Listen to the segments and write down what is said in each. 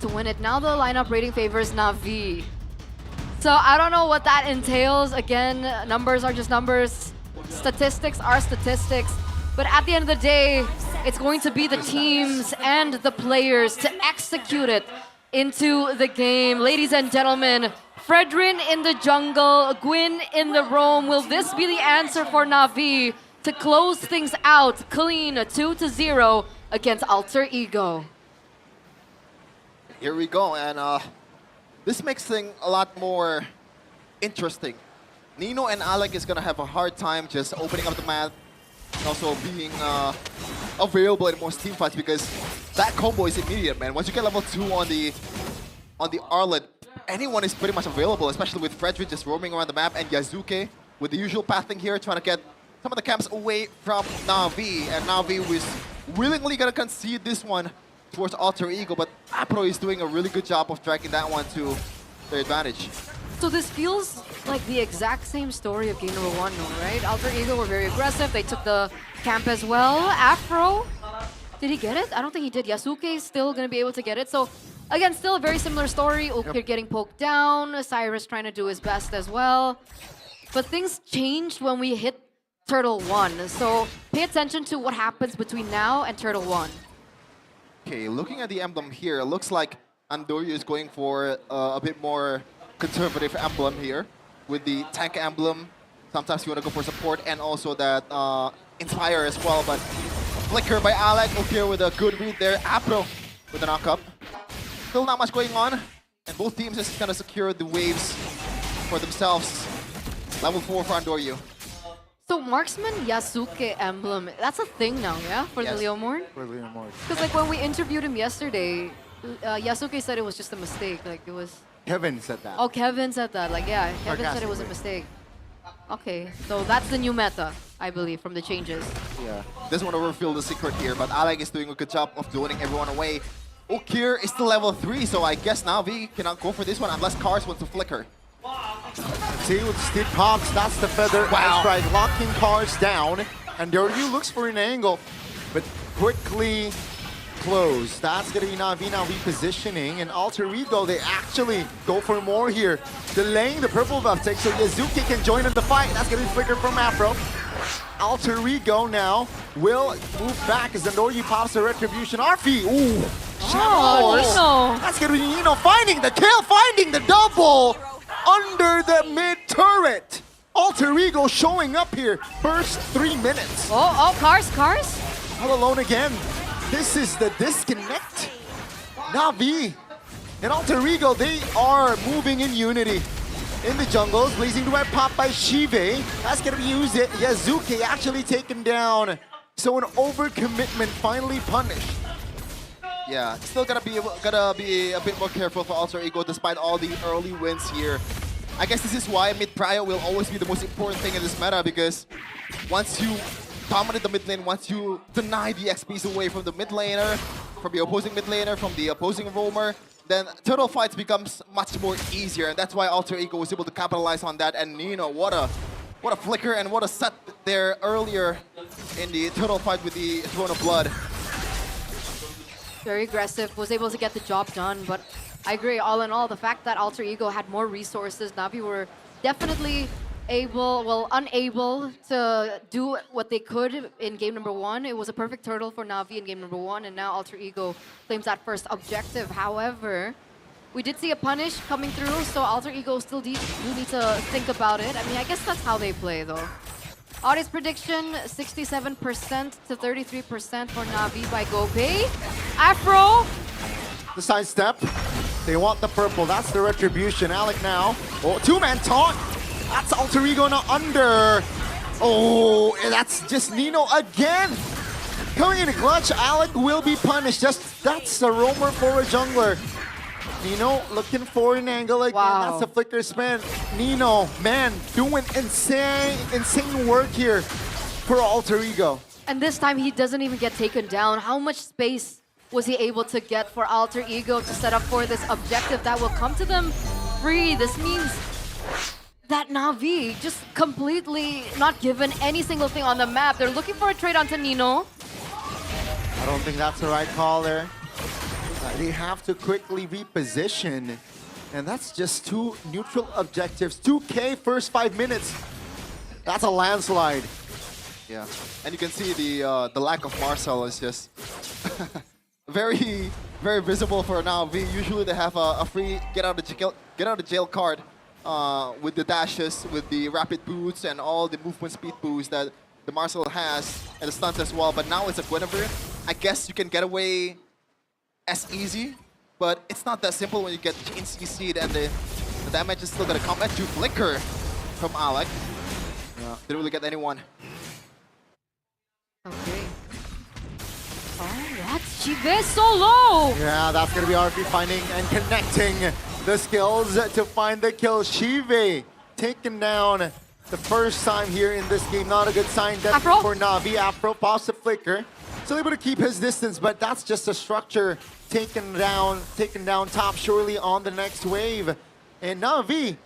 to win it. Now the lineup rating favors Navi. So I don't know what that entails. Again, numbers are just numbers. Statistics are statistics. But at the end of the day, it's going to be the teams and the players to execute it into the game. Ladies and gentlemen, Fredrin in the jungle, Gwyn in the roam. Will this be the answer for Navi to close things out clean 2-0 against Alter Ego? Here we go, and this makes things a lot more interesting. Nino and Alec is gonna have a hard time just opening up the map and also being available in most team fights because that combo is immediate, man. Once you get level 2 on the Arlet, anyone is pretty much available, especially with Frederick just roaming around the map and Yazuke with the usual pathing here, trying to get some of the camps away from Navi. And Navi was willingly gonna concede this one towards Alter Ego, but Apro is doing a really good job of tracking that one to their advantage. So this feels like the exact same story of game number 1, no, right? Alter Ego were very aggressive. They took the camp as well. Afro, did he get it? I don't think he did. Yasuke is still going to be able to get it. So again, still a very similar story. Ukir getting poked down. Cyrus trying to do his best as well. But things changed when we hit Turtle 1. So pay attention to what happens between now and Turtle 1. Okay, looking at the emblem here, it looks like Andoryu is going for a bit more conservative emblem here with the tank emblem. Sometimes you want to go for support and also that Inspire as well, but flicker by Alec. Okay, with a good read there. Apro with a knock-up. Still not much going on, and both teams just kind of secure the waves for themselves. Level 4 for Andoryu. So Marksman Yasuke emblem, that's a thing now, yeah? For the Leomord? For Leomord. Because like when we interviewed him yesterday, Yasuke said it was just a mistake. Like it was... Kevin said that. Oh, Kevin said that. Like, yeah, Kevin said it was a mistake. Okay, so that's the new meta, I believe, from the changes. Yeah, doesn't want to reveal the secret here, but Alec is doing a good job of zoning everyone away. Okir is still level 3, so I guess Navi cannot go for this one unless Cars wants to flicker. See, with Steep Pops, that's the feather. Wow. That's right, locking Cars down. And Doryu looks for an angle, but quickly close. That's going to be Navi now repositioning. And Alter Ego, they actually go for more here. Delaying the purple buff take so Yazuki can join in the fight. That's going to be flicker from Afro. Alter Ego now will move back as Andoryu pops the retribution. Arfi, ooh, Oh, Nino. that's going to be Nino finding the kill, finding the double under the mid turret. Alter Ego showing up here. First 3 minutes. Oh, Cars. All alone again. This is the disconnect. Navi and Alter Ego, they are moving in unity. In the jungles, blazing the red pop by Shive. That's gonna be used. Yazuki actually taken down. So an overcommitment finally punished. Yeah, still gotta be a bit more careful for Alter Ego despite all the early wins here. I guess this is why mid prio will always be the most important thing in this meta, because once you dominate the mid lane, once you deny the XPs away from the mid laner, from the opposing mid laner, from the opposing roamer, then turtle fights becomes much more easier, and that's why Alter Ego was able to capitalize on that. And Nino, what a flicker and what a set there earlier in the turtle fight with the Throne of Blood. Very aggressive, was able to get the job done, but I agree, all in all, the fact that Alter Ego had more resources, Navi were definitely unable to do what they could in game number 1. It was a perfect turtle for Navi in game number 1, and now Alter Ego claims that first objective. However, we did see a punish coming through, so Alter Ego still do need to think about it. I mean, I guess that's how they play, though. Audience prediction, 67% to 33% for Navi by Gopay. Afro! The sidestep. They want the purple. That's the retribution. Alec now. Oh, 2-man taunt. That's Alter Ego now under. Oh, and that's just Nino again. Coming in a clutch, Alec will be punished. That's a roamer for a jungler. Nino looking for an angle again. Wow. That's a flicker spin. Nino, man, doing insane work here for Alter Ego. And this time he doesn't even get taken down. How much space was he able to get for Alter Ego to set up for this objective that will come to them free? This means that Navi just completely not given any single thing on the map. They're looking for a trade onto Nino. I don't think that's the right call there. They have to quickly reposition. And that's just 2 neutral objectives. 2K first 5 minutes. That's a landslide. Yeah, and you can see the lack of Marcel is just very visible for Navi. Usually they have a free get out of jail card with the dashes, with the rapid boots, and all the movement speed boost that the Marcel has, and the stunts as well. But now it's a Guinevere. I guess you can get away as easy, but it's not that simple when you get chain CC'd, and the damage is still gonna come at you. Flicker from Alec. Yeah, didn't really get anyone. Okay. Oh, what? Chive so low! Yeah, that's going to be RP finding and connecting the skills to find the kill. Shive taken down the first time here in this game. Not a good sign Afro? for Navi. Afro pops the flicker. Still able to keep his distance, but that's just a structure taken down top surely on the next wave. And Navi,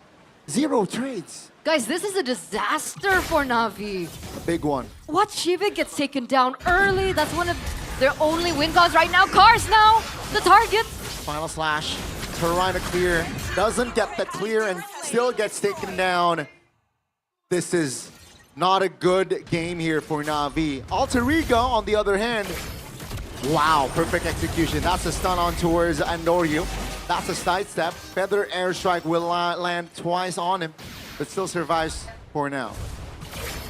0 trades. Guys, this is a disaster for Navi. A big one. What? Shiva gets taken down early. That's one of their only win cons right now. Cars now, the target. Final slash. Carolina clear. Doesn't get the clear and still gets taken down. This is not a good game here for Navi. Alter Ego, on the other hand, wow, perfect execution. That's a stun on towards Andoryu. That's a sidestep. Feather airstrike will land twice on him, but still survives for now.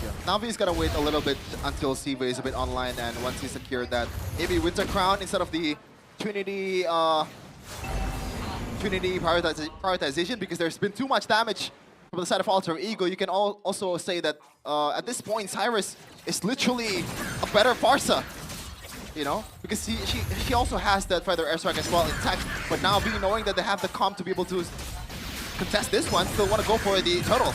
Yeah. Navi's gotta wait a little bit until Siva is a bit online, and once he secured that, maybe Winter Crown instead of the Trinity prioritization, because there's been too much damage from the side of Alter Ego. You can also say that at this point, Cyrus is literally a better Farsa. You know, because she also has that Feather Airstrike as well intact, but now knowing that they have the comp to be able to contest this one, still want to go for the turtle.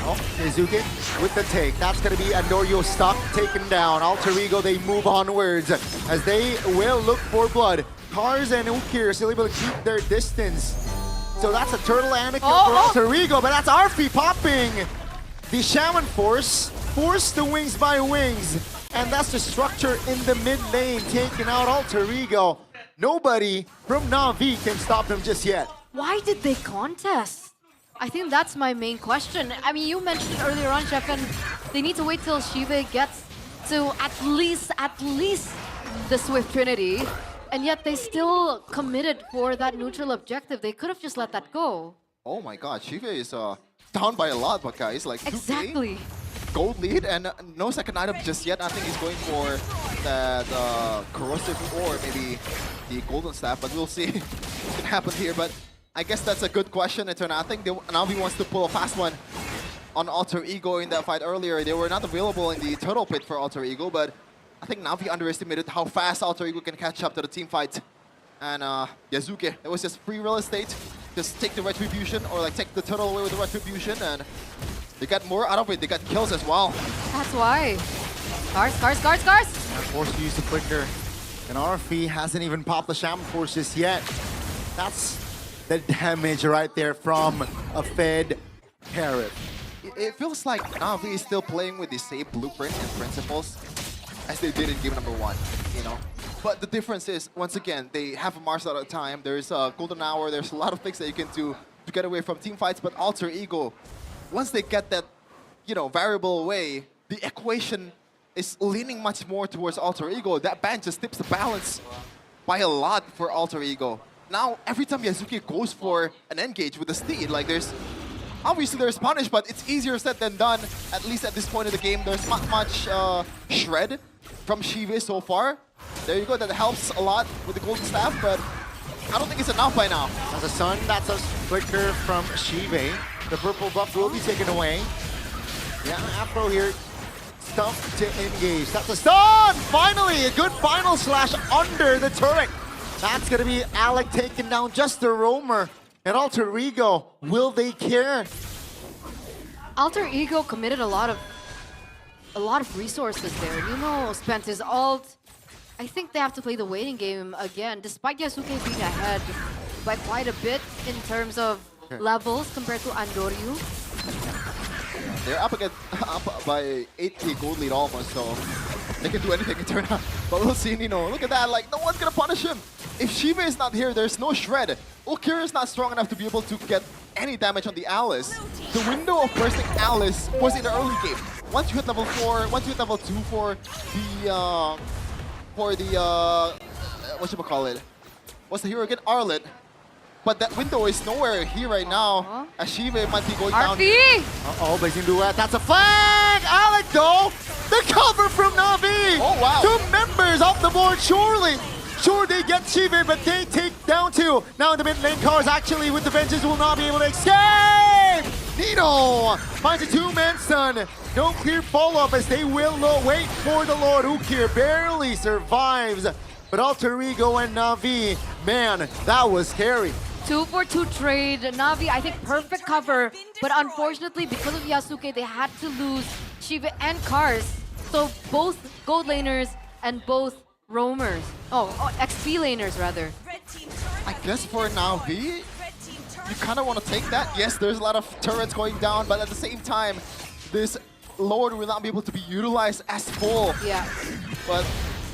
Oh, Izuki with the take. That's going to be Andoryu stuck, taken down. Alter Ego, they move onwards as they will look for blood. Cars and Ukir still able to keep their distance. So that's a turtle and a kill for Alter Ego, but that's Arfi popping the Shaman Force. Force the wings by wings. And that's the structure in the mid lane, taking out Alter Ego. Nobody from Navi can stop him just yet. Why did they contest? I think that's my main question. I mean, you mentioned earlier on, Chef, and they need to wait till Shiva gets to at least the Swift Trinity, and yet they still committed for that neutral objective. They could have just let that go. Oh my god, Shiva is down by a lot, but guys, like 2K, Exactly. gold lead, and no second item just yet. I think he's going for the corrosive or maybe the golden staff, but we'll see what can happen here. But I guess that's a good question, Eternal. I think Navi wants to pull a fast one on Alter Ego in that fight earlier. They were not available in the turtle pit for Alter Ego, but I think Navi underestimated how fast Alter Ego can catch up to the team fight. And Yazuki, it was just free real estate. Just take the retribution, or like take the turtle away with the retribution, and they got more out of it. They got kills as well. That's why. Cars. Forced to use the flicker. And RFE hasn't even popped the Shaman Force just yet. That's the damage right there from a fed Parrot. It feels like Navi is still playing with the same blueprint and principles as they did in game number 1, you know? But the difference is, once again, they have a Marcel at a time. There's a golden hour. There's a lot of things that you can do to get away from team fights. But Alter Ego, once they get that, you know, variable away, the equation is leaning much more towards Alter Ego. That ban just tips the balance by a lot for Alter Ego. Now, every time Yazuki goes for an engage with the Steed, like obviously there's punish, but it's easier said than done, at least at this point of the game. There's not much shred from Shiva so far. There you go, that helps a lot with the golden staff, but I don't think it's enough by now. That's a stun, that's a flicker from Shiva. The purple buff will be taken away. Yeah, Afro here, stumped to engage. That's a stun! Finally, a good final slash under the turret. That's gonna be Alec taking down just the roamer. And Alter Ego, will they care? Alter Ego committed a lot of resources there. Nuno spent his ult. I think they have to play the waiting game again, despite Yasuke being ahead by quite a bit in terms of levels compared to Andoryu. They're up by 8k gold lead almost, so they can do anything in turn. But we'll see Nino. Look at that, like, no one's gonna punish him. If Shiva is not here, there's no shred. Ukir is not strong enough to be able to get any damage on the Alice. The window of bursting Alice was in the early game. Once you hit level 4, once you hit level 2 for the, whatchamacallit? What's the hero again? Arlet. But that window is nowhere here right now. As Shiva might be going down. RP! Uh-oh, Blazing Duet. That's a flag! Alec, though! The cover from Navi! Oh, wow. 2 members off the board, surely! Sure, they get Shiva, but they take down 2. Now in the mid lane, Cars actually with the Vengeance will not be able to escape! Nino finds a 2-man stun. No clear follow-up as they will wait for the Lord. Ukir barely survives. But Alter Ego and Navi, man, that was scary. 2-for-2 trade. Navi, I think perfect cover. But unfortunately, because of Yasuke, they had to lose Shiva and Cars. So both gold laners and both roamers. Oh, XP laners rather. I guess for Navi, you kind of want to take that. Yes, there's a lot of turrets going down, but at the same time, this Lord will not be able to be utilized as full. Yeah. But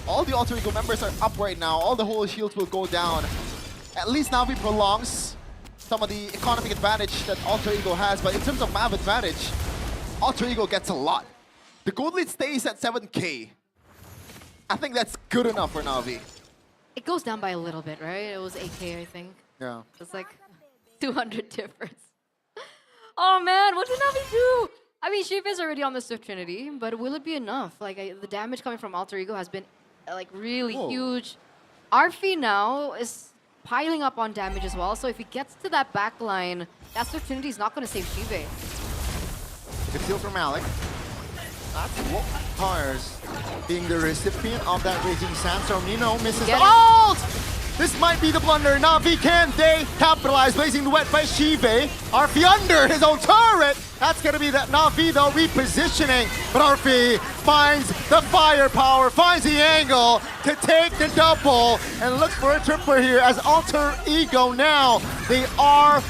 all the Alter Ego members are up right now. All the holy shields will go down. At least Navi prolongs some of the economic advantage that Alter Ego has, but in terms of map advantage, Alter Ego gets a lot. The gold lead stays at 7K. I think that's good enough for Navi. It goes down by a little bit, right? It was 8K, I think. Yeah. It's like 200 difference. Oh man, what did Navi do? I mean, Shiva is already on the Swift Trinity, but will it be enough? Like, the damage coming from Alter Ego has been like really huge. Arfi now is piling up on damage as well, so if he gets to that back line, that Swift Trinity is not going to save Shiva. Good steal from Alec. That's what Cars being the recipient of that Raging Sandstorm. Nino misses the ult! This might be the blunder. Navi, can they capitalize? Blazing the wet by Shiva. Arfi under his own turret. That's going to be that Navi, though, repositioning. But Arfi finds the firepower, finds the angle to take the double, and looks for a tripler here as Alter Ego now. They are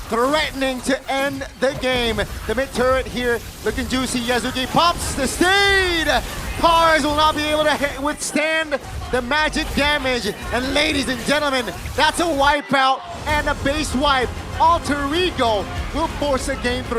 threatening to end the game. The mid turret here looking juicy. Yasuke pops the steed. Cars will not be able to withstand the magic damage. And ladies and gentlemen, that's a wipeout and a base wipe. Alter Ego will force a game 3.